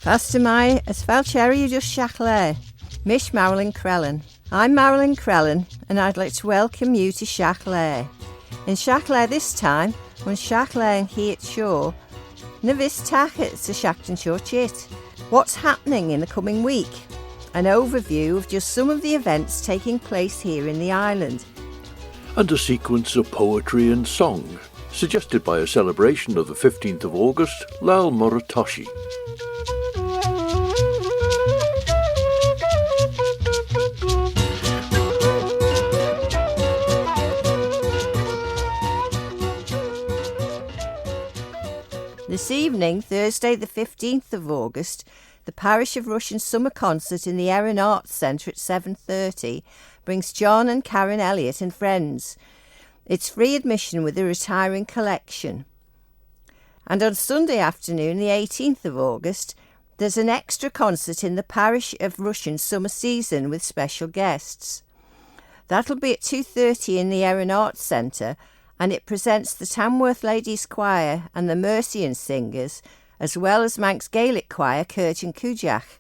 Faster mai as fel cherry just Shiaght Laa. Mish Maralyn Crellin. I'm Maralyn Crellin and I'd like to welcome you to Shiaght Laa. In Shiaght Laa this time, when Shiaght Laa and Shiaght Shaw, Navis Tacket to Shachtan Shaw Chit. What's happening in the coming week? An overview of just some of the events taking place here in the island. And a sequence of poetry and song, suggested by a celebration of the 15th of August, Laa'l Moirrey Toshee. This evening, Thursday the 15th of August, the Parish of Russian Summer Concert in the Erin Arts Centre at 7:30 brings John and Karen Elliott and friends. It's free admission with a retiring collection. And on Sunday afternoon, the 18th of August, there's an extra concert in the Parish of Russian Summer Season with special guests. That'll be at 2:30 in the Erin Arts Centre, and it presents the Tamworth Ladies Choir and the Mercian Singers, as well as Manx Gaelic Choir Curge and Cúideach.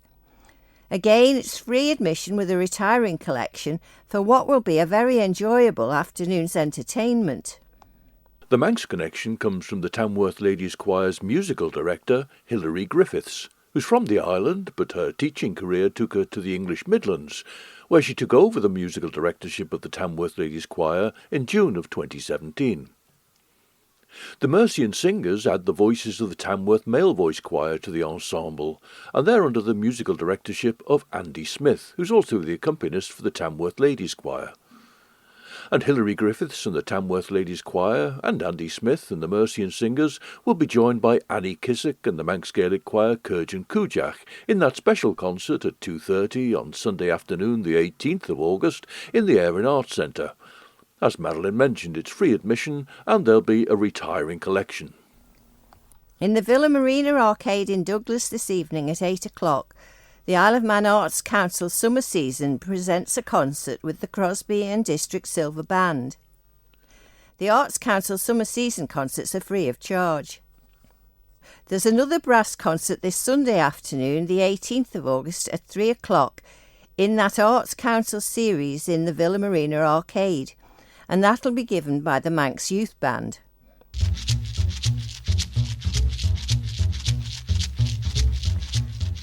Again, it's free admission with a retiring collection for what will be a very enjoyable afternoon's entertainment. The Manx connection comes from the Tamworth Ladies Choir's musical director, Hilary Griffiths, who's from the island, but her teaching career took her to the English Midlands, where she took over the musical directorship of the Tamworth Ladies Choir in June of 2017. The Mercian Singers add the voices of the Tamworth Male Voice Choir to the ensemble, and they're under the musical directorship of Andy Smith, who's also the accompanist for the Tamworth Ladies Choir. And Hilary Griffiths and the Tamworth Ladies Choir, and Andy Smith and the Mercian Singers will be joined by Annie Kissick and the Manx Gaelic Choir Curge and Cúideach in that special concert at 2:30 on Sunday afternoon the 18th of August in the Erin Arts Centre. As Maralyn mentioned, it's free admission and there'll be a retiring collection. In the Villa Marina Arcade in Douglas this evening at 8 o'clock, the Isle of Man Arts Council Summer Season presents a concert with the Crosby and District Silver Band. The Arts Council Summer Season concerts are free of charge. There's another brass concert this Sunday afternoon, the 18th of August at 3 o'clock, in that Arts Council series in the Villa Marina Arcade, and that'll be given by the Manx Youth Band.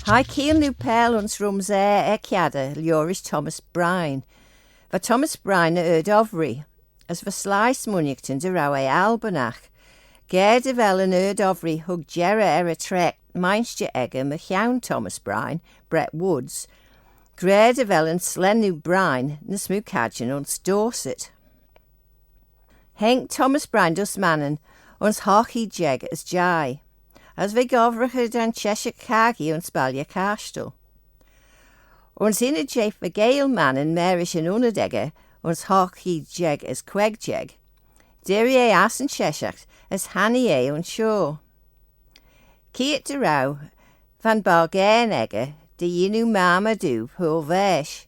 Hai Ciel nu pel ons rums ciada Liorish Thomas Bryan. Va Thomas Bryan erd ofri, as va slice munigton de rawe Albanach. Ger de vel an erd ofri hug gera a trek meinstje egge me Thomas Bryan, Brett Woods. Grer de vel an slenu Bryan, nes mu cadgen ons Dorset. Henk Thomas Bryan dus mannen, ons hochi jeg as jai. As we govracha dan Cheshire Kagi ons Balja Castel. Ons in a jeff a gale mannen merish an unadegge, ons hochi jeg as queg jeg. Derie as en Cheshire as Hannie on shore. Kiet de rau, van Balgain egge, de yinu mama do pul vesh,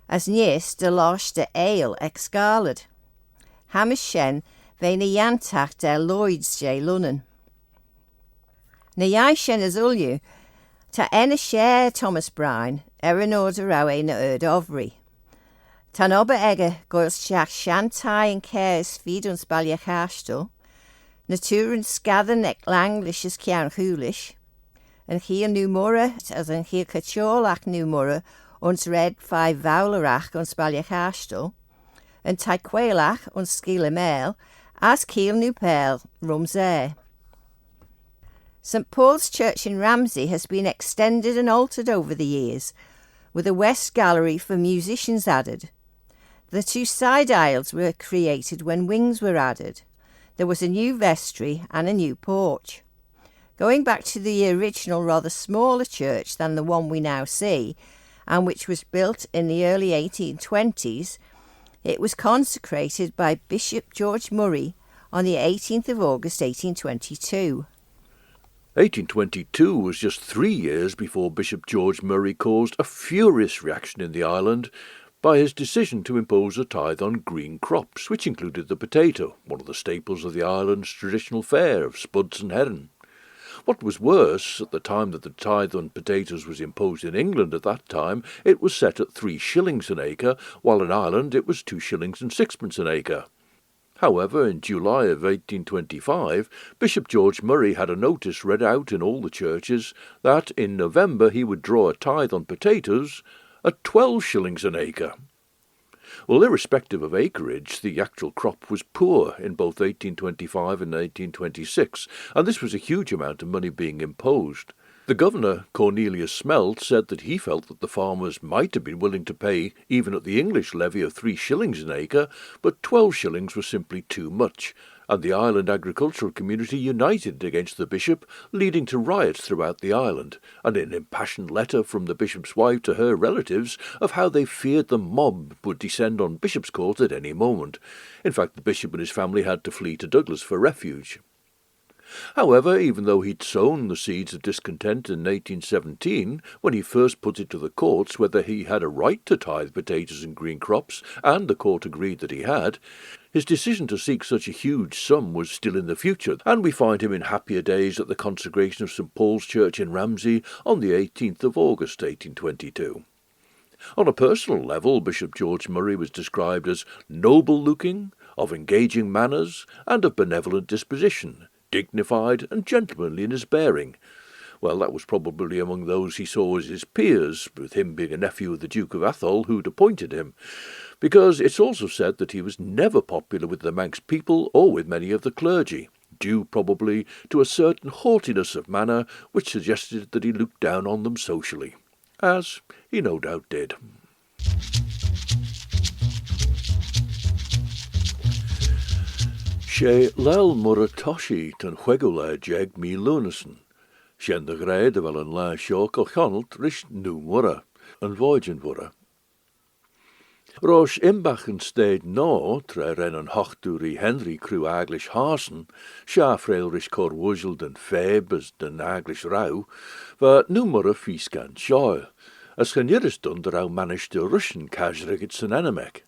as nies de losh de ale exgalad. Hamish shen, vein a yantach der Lloyds J. Lunnan. Na iau shen as ulju, ta en a share Thomas Bryan, erin order rawe na erd ofri. Tan oba ege goils shach shantai and cares feed ons balja castel, naturen scathen ec langlish as cian hulish, and hier nu murra as an hier kachol nu murra ons red 5 vowlerach ons balja castel, and taquelach ons skile mail, as kiel nu pel rums air. St Paul's Church in Ramsey has been extended and altered over the years, with a west gallery for musicians added. The 2 side aisles were created when wings were added. There was a new vestry and a new porch. Going back to the original rather smaller church than the one we now see, and which was built in the early 1820s, it was consecrated by Bishop George Murray on the 18th of August 1822. 1822 was just 3 years before Bishop George Murray caused a furious reaction in the island by his decision to impose a tithe on green crops, which included the potato, one of the staples of the island's traditional fare of spuds and herring. What was worse, at the time that the tithe on potatoes was imposed in England at that time, it was set at 3 shillings an acre, while in Ireland it was 2 shillings and sixpence an acre. However, in July of 1825, Bishop George Murray had a notice read out in all the churches that in November he would draw a tithe on potatoes at 12 shillings an acre. Well, irrespective of acreage, the actual crop was poor in both 1825 and 1826, and this was a huge amount of money being imposed. The governor, Cornelius Smelt, said that he felt that the farmers might have been willing to pay even at the English levy of 3 shillings an acre, but 12 shillings was simply too much, and the island agricultural community united against the bishop, leading to riots throughout the island, and an impassioned letter from the bishop's wife to her relatives of how they feared the mob would descend on Bishop's Court at any moment. In fact, the bishop and his family had to flee to Douglas for refuge. However, even though he'd sown the seeds of discontent in 1817, when he first put it to the courts whether he had a right to tithe potatoes and green crops, and the court agreed that he had, his decision to seek such a huge sum was still in the future, and we find him in happier days at the consecration of St. Paul's Church in Ramsey on the 18th of August 1822. On a personal level, Bishop George Murray was described as noble-looking, of engaging manners, and of benevolent disposition, dignified and gentlemanly in his bearing. Well, that was probably among those he saw as his peers, with him being a nephew of the Duke of Atholl who'd appointed him, because it's also said that he was never popular with the Manx people or with many of the clergy, due probably to a certain haughtiness of manner which suggested that he looked down on them socially, as he no doubt did. Shiaght Laa Moirrey Toshee tan chuigúla jeg mí lunasan. Shen de gréad a bhfuil an lá seo go cheannalt ris nú mura, an bháidin mura. Rosh imbach an stade ná tre ren an hochtúri Henry crew Aglish Harson, sha frail ris cor wujel den feb as den Aglish rau, va nú mura fiscan shail, as chanyiris dun de rau manish de Russian kajrigit san enemek.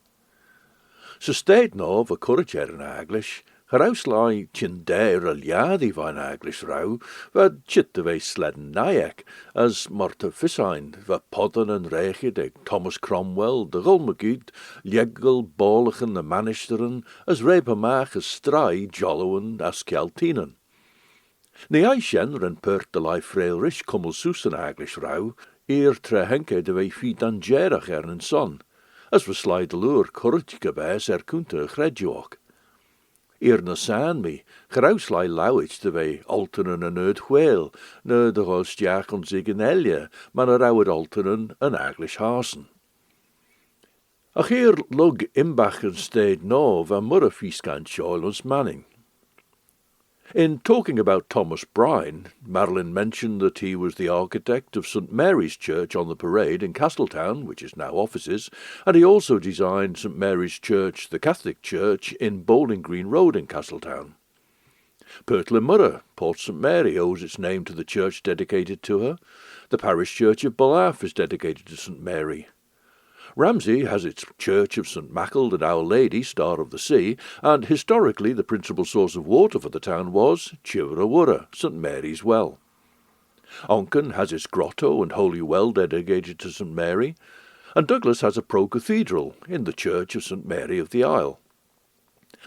So stade ná va corriger an Aglish, Herauslái chin déir a liadi vain Aglish rau, va chit de ve sledden nayak, as Marta Fisain, va podden en reichid eg Thomas Cromwell, de Gulmagud, Liegel, Bolichen, de Manisteren, as Rebamach, as Strai, Jollowen, as Keltinen. Ni Aishen ren pert de lai frail rish kummel susan Aglish rau, eer tre henke de ve fi dan jerach en son, as we slide de lure corrutike bes kunte chredjoak. Eer na san mi, gerauslai lauwich de wei altenen en uit wheel, ne de golstjaak on zich in elje, maar er ouwet altenen en Aglish Harsen. Ach hier lug imbachen steed no van murre fieskan ons manning. In talking about Thomas Brine, Maralyn mentioned that he was the architect of St. Mary's Church on the Parade in Castletown, which is now offices, and he also designed St. Mary's Church, the Catholic Church, in Bowling Green Road in Castletown. Pertlin Murrah, Port St. Mary, owes its name to the church dedicated to her. The parish church of Ballaugh is dedicated to St. Mary. Ramsey has its Church of St. Mackald and Our Lady, Star of the Sea, and historically the principal source of water for the town was Chivrawurra, St. Mary's Well. Onken has its grotto and holy well dedicated to St. Mary, and Douglas has a pro-cathedral in the Church of St. Mary of the Isle.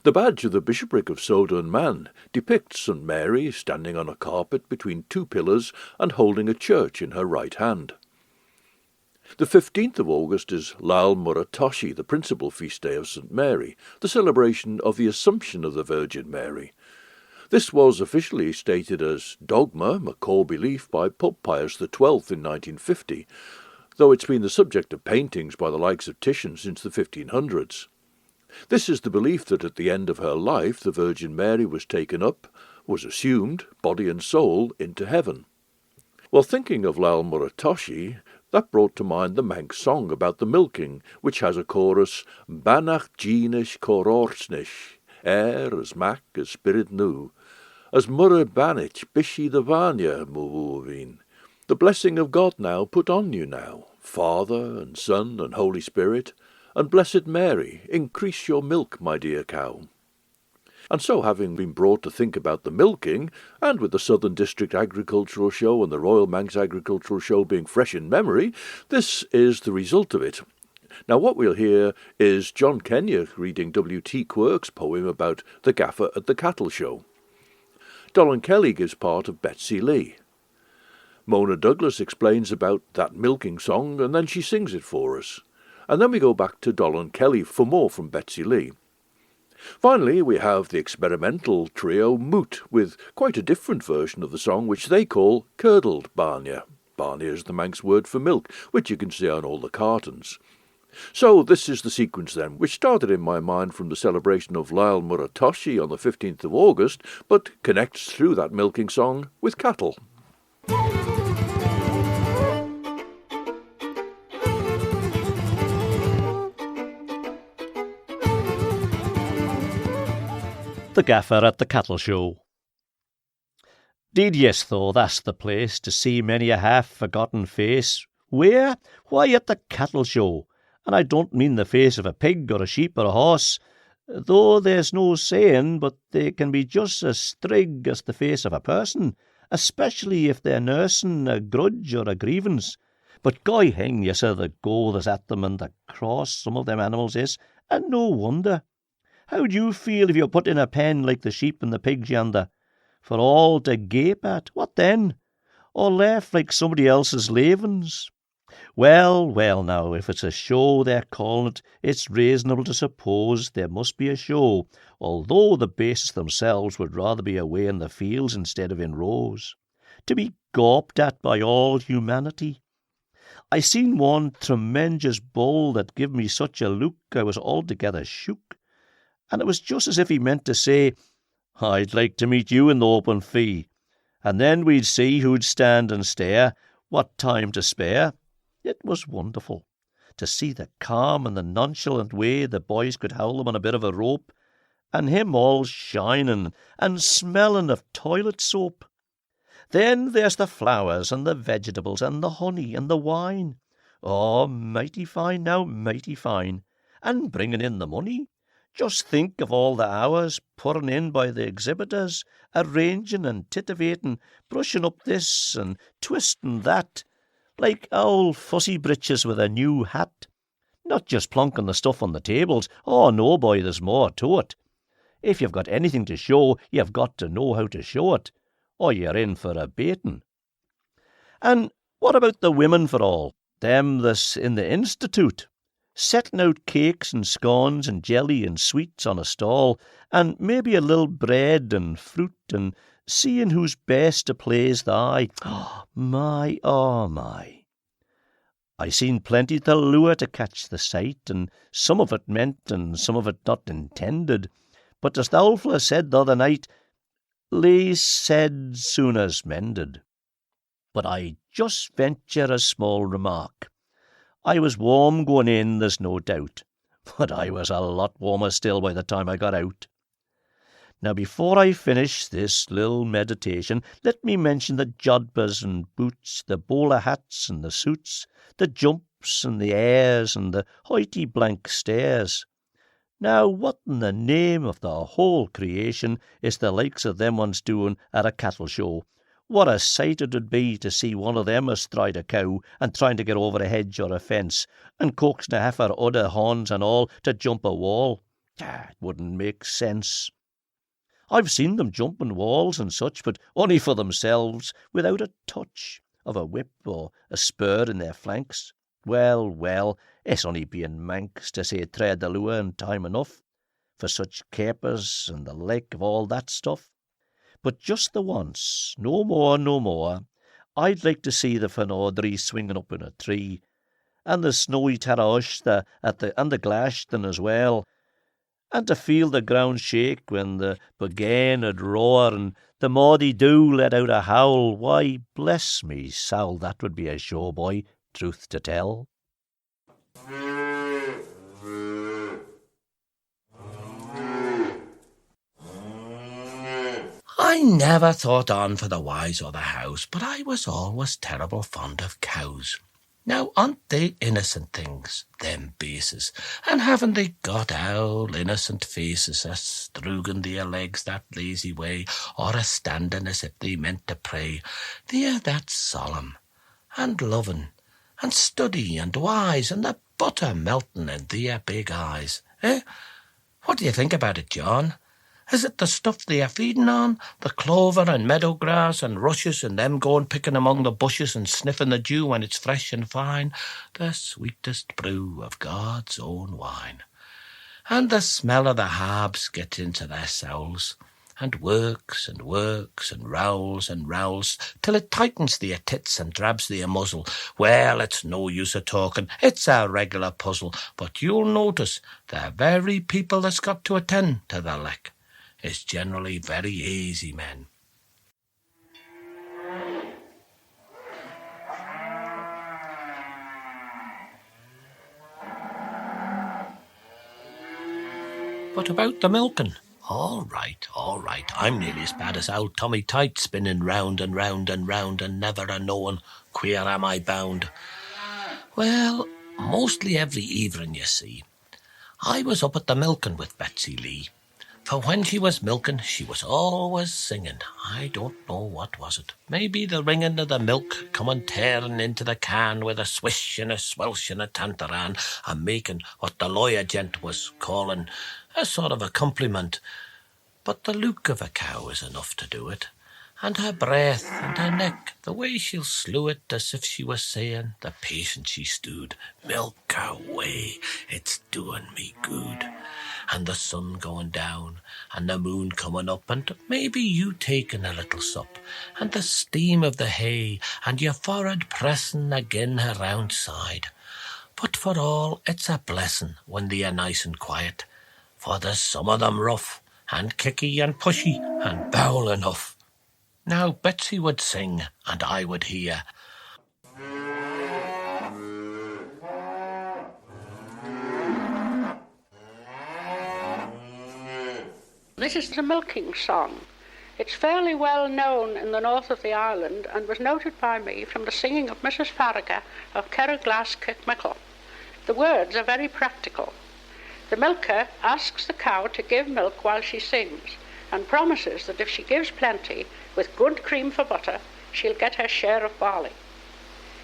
The badge of the bishopric of Southern Man depicts St. Mary standing on a carpet between two pillars and holding a church in her right hand. The 15th of August is Laa'l Moirrey Toshee, the principal feast day of St. Mary, the celebration of the Assumption of the Virgin Mary. This was officially stated as dogma, a core belief, by Pope Pius XII in 1950, though it's been the subject of paintings by the likes of Titian since the 1500s. This is the belief that at the end of her life the Virgin Mary was taken up, was assumed, body and soul, into heaven. While thinking of Laa'l Moirrey Toshee, that brought to mind the Manx song about the milking, which has a chorus, Banach Jeanish Cororsnish, as Mac as Spirit Nu, as Murrey Banich Bishi the Vanya Muwuvin. The blessing of God now put on you now, Father and Son and Holy Spirit, and Blessed Mary, increase your milk, my dear cow. And so, having been brought to think about the milking, and with the Southern District Agricultural Show and the Royal Manx Agricultural Show being fresh in memory, this is the result of it. Now what we'll hear is John Kenya reading W.T. Quirke's poem about the gaffer at the cattle show. Dolan Kelly gives part of Betsy Lee. Mona Douglas explains about that milking song, and then she sings it for us. And then we go back to Dolan Kelly for more from Betsy Lee. Finally, we have the experimental trio Moot, with quite a different version of the song which they call Curdled Barnia. Barnia is the Manx word for milk, which you can see on all the cartons. So this is the sequence then, which started in my mind from the celebration of Laa'l Moirrey Toshee on the 15th of August, but connects through that milking song with cattle. The Gaffer at the Cattle Show. Deed yes, though, that's the place to see many a half-forgotten face. Where? Why, at the cattle show. And I don't mean the face of a pig or a sheep or a horse, though there's no saying but they can be just as strig as the face of a person, especially if they're nursing a grudge or a grievance. But goy hang, yes, sir, the go there's at them and the cross some of them animals is, and no wonder. How'd you feel if you put in a pen like the sheep and the pigs yonder, for all to gape at? What then? Or laugh like somebody else's lavens? Well, well, now, if it's a show they're calling it, it's reasonable to suppose there must be a show, although the bases themselves would rather be away in the fields instead of in rows, to be gawped at by all humanity. I seen one tremendous bull that give me such a look I was altogether shook, and it was just as if he meant to say, I'd like to meet you in the open fee, and then we'd see who'd stand and stare, what time to spare. It was wonderful to see the calm and the nonchalant way the boys could howl him on a bit of a rope, and him all shining and smelling of toilet soap. Then there's the flowers and the vegetables and the honey and the wine. Oh, mighty fine now, mighty fine. And bringing in the money. Just think of all the hours pouring in by the exhibitors, arranging and titivating, brushing up this and twisting that, like owl fussy breeches with a new hat. Not just plonking the stuff on the tables. Oh, no, boy, there's more to it. If you've got anything to show, you've got to know how to show it, or you're in for a baiting. And what about the women for all, them that's in the Institute? Setting out cakes and scones and jelly and sweets on a stall, and maybe a little bread and fruit, and seeing who's best to please the eye. Oh, my, oh, my. I seen plenty to lure to catch the sight, and some of it meant and some of it not intended. But as the old fella said the other night, least said soon as mended. But I just venture a small remark. I was warm going in, there's no doubt, but I was a lot warmer still by the time I got out. Now, before I finish this little meditation, let me mention the jodhpurs and boots, the bowler hats and the suits, the jumps and the airs and the hoity-blank stares. Now, what in the name of the whole creation is the likes of them ones doing at a cattle show? What a sight it would be to see one of them astride a cow and trying to get over a hedge or a fence, and coaxing a heifer udder horns and all to jump a wall. It wouldn't make sense. I've seen them jumping walls and such, but only for themselves, without a touch of a whip or a spur in their flanks. Well, well, it's only being Manx to say tread the lure in time enough for such capers and the like of all that stuff. But just the once, no more, no more, I'd like to see the Fenodri swinging up in a tree, and the snowy Taraosh and the Glashton as well, and to feel the ground shake when the Buggane 'ud roar and the Maudie Dew let out a howl. Why, bless me soul, that would be a show, boy, truth to tell. I never thought on for the wives or the house, but I was always terrible fond of cows. Now, aren't they innocent things, them bases? And haven't they got owl innocent faces, a-strugging their legs that lazy way, or a-standing as if they meant to pray? They're that solemn, and loving, and steady, and wise, and the butter melting in their big eyes. Eh? What do you think about it, John? Is it the stuff they are feeding on? The clover and meadow grass and rushes, and them going picking among the bushes and sniffing the dew when it's fresh and fine? The sweetest brew of God's own wine. And the smell of the herbs gets into their souls, and works and works and rowls, till it tightens their tits and drabs their muzzle. Well, it's no use of talking, it's a regular puzzle, but you'll notice the very people that's got to attend to the lick is generally very easy men. But about the milking, all right, I'm nearly as bad as old Tommy Tight, spinning round and round and round, and never a-knowing where am I bound. Well, mostly every evening, you see, I was up at the milking with Betsy Lee. For when she was milking, she was always singing. I don't know what was it. Maybe the ringing of the milk coming tearing into the can with a swish and a swelsh and a tantaran, and making what the lawyer gent was calling a sort of a compliment. But the look of a cow is enough to do it. And her breath and her neck, the way she'll slew it as if she was saying, the patience she stood, milk away, it's doing me good. And the sun going down, and the moon coming up, and maybe you taking a little sup, and the steam of the hay, and your forehead pressing agin her round side. But for all, it's a blessing when they are nice and quiet, for there's some of them rough, and kicky and pushy, and bowl enough. Now Betsy would sing, and I would hear. This is the milking song. It's fairly well known in the north of the island and was noted by me from the singing of Mrs. Farragut of Kerriglass Kirkmichael. The words are very practical. The milker asks the cow to give milk while she sings and promises that if she gives plenty, with good cream for butter, she'll get her share of barley.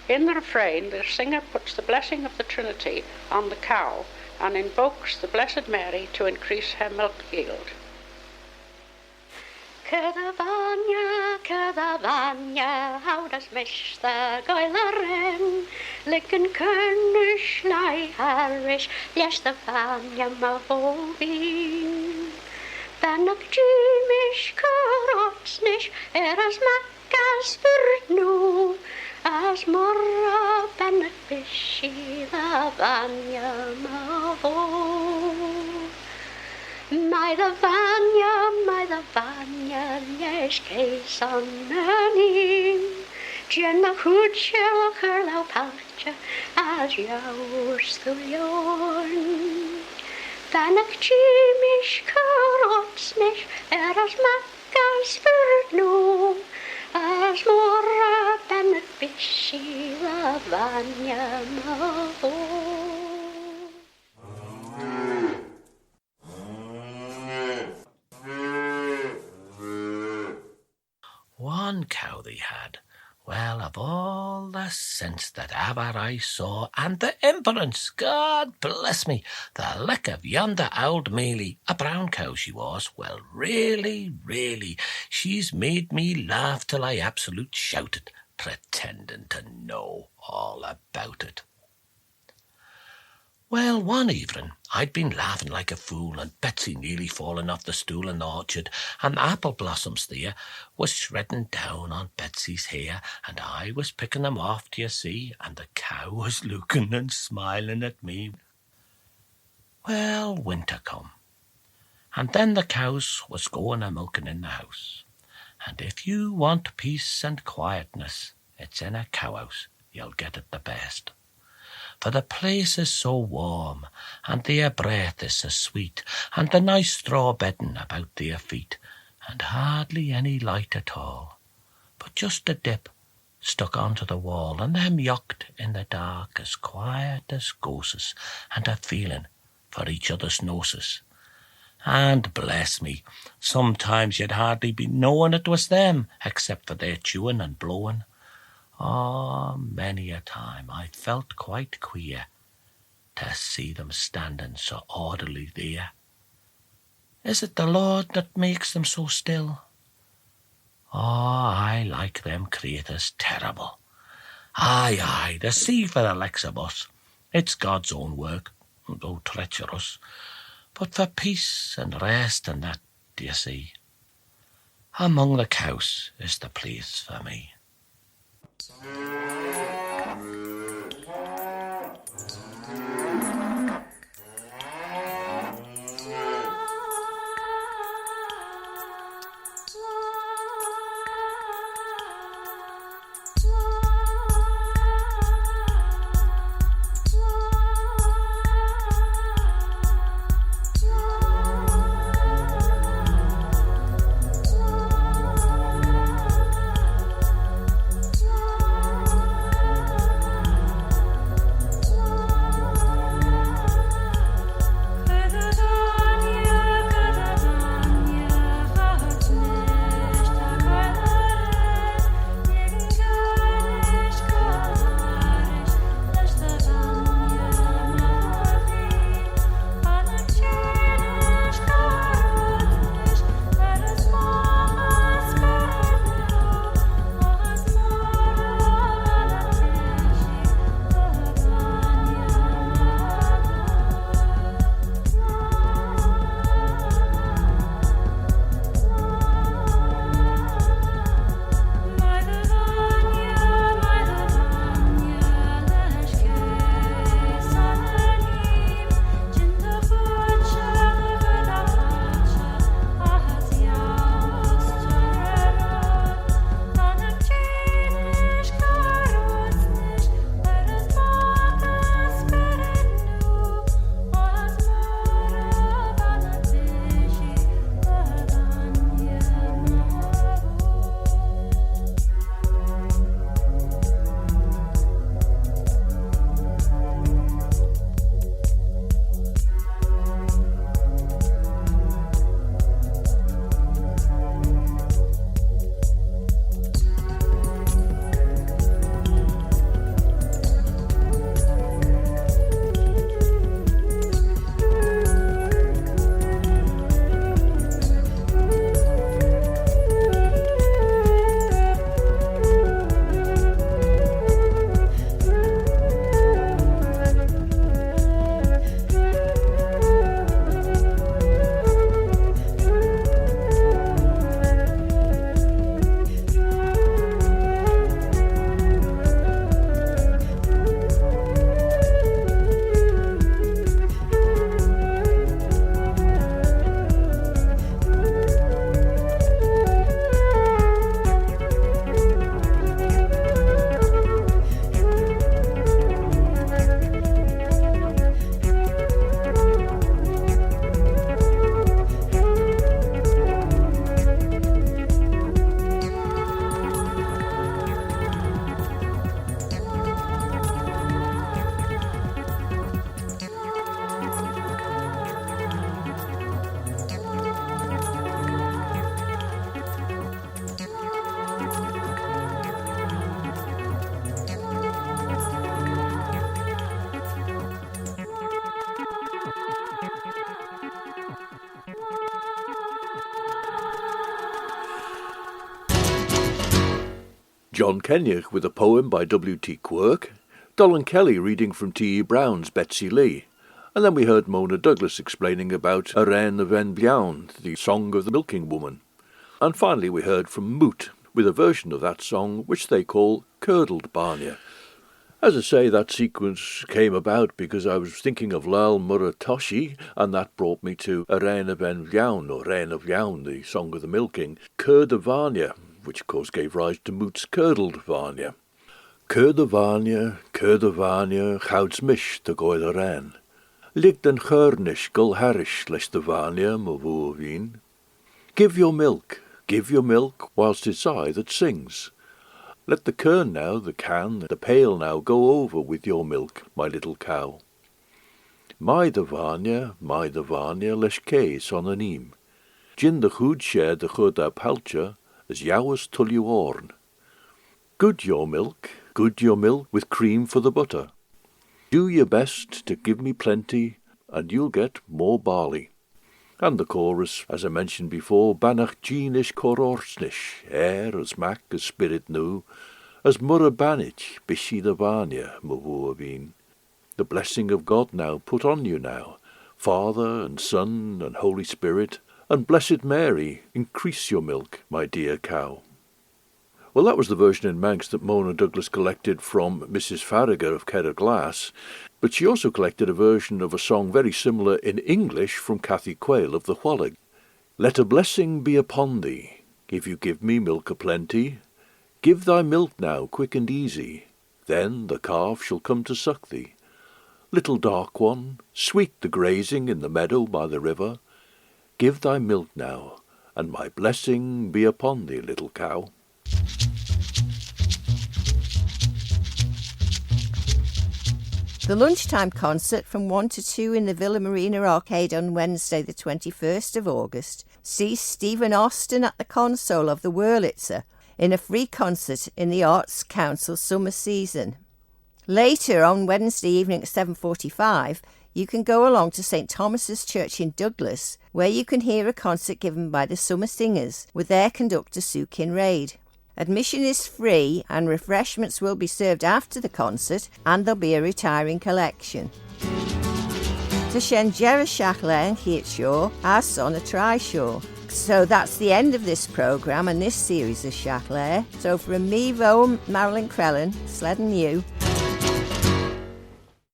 In the refrain, the singer puts the blessing of the Trinity on the cow and invokes the Blessed Mary to increase her milk yield. Cydda how does mish the goilerin, lickin kernish lai harish, yes the vanya ma hovin. Bannock jimish karotsnish, as macas fyrnu, as morra bannock bishi the vanya ma hovin. My the vanya, yes, case on nanim. Jenna hood shall her low patcha as yours the yorn. Bannock jimish karotsnish, as macas fyrnu, as morra bannock bishi the vanya ma. One cow they had, well, of all the sense that ever I saw, and the imperence, God bless me, the lick of yonder old Mealy, a brown cow she was, well, really, she's made me laugh till I absolute shouted, pretending to know all about it. Well, one evening, I'd been laughing like a fool, and Betsy nearly fallen off the stool in the orchard, and the apple blossoms there was shredding down on Betsy's hair, and I was picking them off, d'ye see, and the cow was looking and smiling at me. Well, winter come, and then the cows was going a-milking in the house, and if you want peace and quietness, it's in a cow-house you'll get it the best. For the place is so warm, and their breath is so sweet, and the nice straw bedding about their feet, and hardly any light at all, but just a dip stuck onto the wall, and them yocked in the dark as quiet as ghosts, and a feeling for each other's noses. And bless me, sometimes you'd hardly be knowing it was them, except for their chewing and blowing. Oh, many a time I felt quite queer to see them standing so orderly there. Is it the Lord that makes them so still? Oh, I like them creators terrible. Aye, the sea for the likes of us. It's God's own work, though treacherous. But for peace and rest and that, d'ye see, among the cows is the place for me. John Kenyock with a poem by W.T. Quirk, Dolan Kelly reading from T.E. Brown's Betsy Lee, and then we heard Mona Douglas explaining about A Reine of Enblawn, the song of the milking woman. And finally we heard from Moot with a version of that song which they call Curdled Barnia. As I say, that sequence came about because I was thinking of Laa'l Moirrey Toshee, and that brought me to A Reine of Enblawn, or Reine of Lawn, the song of the milking, Curdled Barnia, which of course gave rise to Moot's Curdled Barnia. Curdled Barnia, chouds mish to goil a rein. Ligt an churnish gul harish leis de Barnia mo vu veen. Give your milk, whilst it's I that sings. Let the kern now, the can, the pail now go over with your milk, my little cow. My the varnia, lesh kay son an eam. Gin the chud share the chud a palcha, as yowers tull you orn. Good your milk with cream for the butter. Do your best to give me plenty, and you'll get more barley. And the chorus, as I mentioned before, Banach Jeanish Cororsnish, as mac as spirit new, as Murra Banich, Bishi the Varnia, Mavuvin. The blessing of God now put on you now, Father and Son and Holy Spirit, and Blessed Mary, increase your milk, my dear cow. Well, that was the version in Manx that Mona Douglas collected from Mrs. Farragher of Carraglass, but she also collected a version of a song very similar in English from Cathy Quayle of the Whallig. Let a blessing be upon thee, if you give me milk a-plenty. Give thy milk now quick and easy, then the calf shall come to suck thee. Little dark one, sweet the grazing in the meadow by the river. Give thy milk now, and my blessing be upon thee, little cow. The lunchtime concert from 1 to 2 in the Villa Marina Arcade on Wednesday the 21st of August sees Stephen Austin at the console of the Wurlitzer in a free concert in the Arts Council summer season. Later on Wednesday evening at 7:45 you can go along to St Thomas's Church in Douglas, where you can hear a concert given by the Summer Singers with their conductor Sue Kinraid. Admission is free and refreshments will be served after the concert, and there'll be a retiring collection. To Shenjera Shiaght Laa and Shiaght Shaw, our son a try-shaw. So that's the end of this programme and this series of Shiaght Laa. So from me, Maralyn Crellin, sledding you.